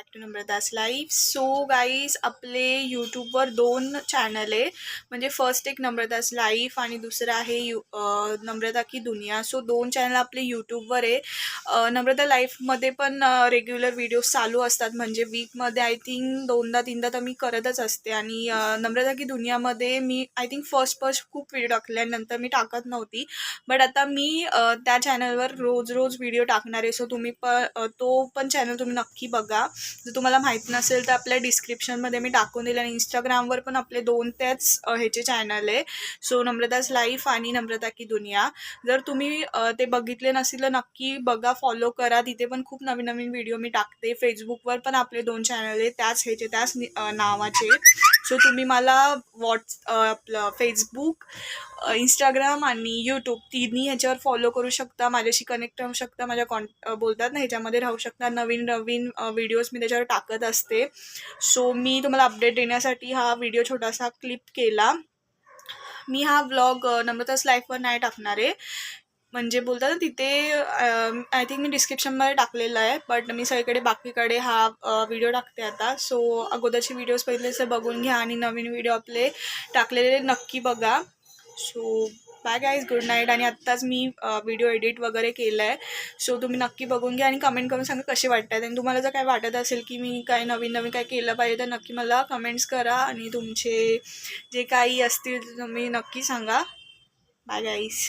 Back to Namrata's life. So guys, आपले यूट्यूबवर 2 channel आहे. म्हणजे फर्स्ट एक नम्रतास लाईफ आणि दुसरं आहे नम्रता की दुनिया. सो 2 चॅनल आपले यूट्यूबवर आहे. नम्रता लाईफमध्ये पण रेग्युलर व्हिडिओज चालू असतात. म्हणजे वीकमध्ये आय थिंक 2दा-3दा तर मी करतच असते. आणि नम्रता की दुनियामध्ये मी आय थिंक फर्स्ट खूप व्हिडिओ टाकले आणि नंतर मी टाकत नव्हती. बट आता मी त्या चॅनलवर रोज व्हिडिओ टाकणार आहे. सो तुम्ही तो पण चॅनल तुम्ही नक्की बघा. जर तुम्हाला माहीत नसेल तर आपल्या डिस्क्रिप्शनमध्ये मी टाकून दिलं. आणि इंस्टाग्रामवर पण आपले 2 त्याच ह्याचे चॅनल आहे. सो नम्रतास लाईफ आणि नम्रता की दुनिया. जर तुम्ही ते बघितले नसेल तर नक्की बघा, फॉलो करा. तिथे पण खूप नवीन व्हिडिओ मी टाकते. फेसबुकवर पण आपले 2 चॅनल आहे त्याच नावाचे. सो तुम्ही मला आपलं फेसबुक, इंस्टाग्राम आणि यूट्यूब तिन्ही ह्याच्यावर फॉलो करू शकता. माझ्याशी कनेक्ट राहू शकता. माझ्या बोलतात ना ह्याच्यामध्ये राहू शकता. नवीन व्हिडिओज मी त्याच्यावर टाकत असते. सो मी तुम्हाला अपडेट देण्यासाठी हा व्हिडिओ छोटासा क्लिप केला. मी हा व्लॉग नम्रतास लाईफवर नाही टाकणार आहे. म्हणजे बोलतात ना तिथे आय थिंक मी डिस्क्रिप्शनमध्ये टाकलेलं आहे. बट मी सगळीकडे बाकीकडे हा व्हिडिओ टाकते आता. सो अगोदरचे व्हिडिओज पहिले बघून घ्या आणि नवीन व्हिडिओ आपले टाकलेले नक्की बघा. So bye guys, good night. आणि आत्ताच मी व्हिडिओ एडिट वगैरे केलं आहे. सो तुम्ही नक्की बघून घ्या आणि कमेंट करून सांगा कसे वाटतात. आणि तुम्हाला जर काय वाटत असेल की मी काय नवीन काय केलं पाहिजे तर नक्की मला कमेंट्स करा. आणि तुमचे जे काही असतील तुम्ही नक्की सांगा. Bye guys.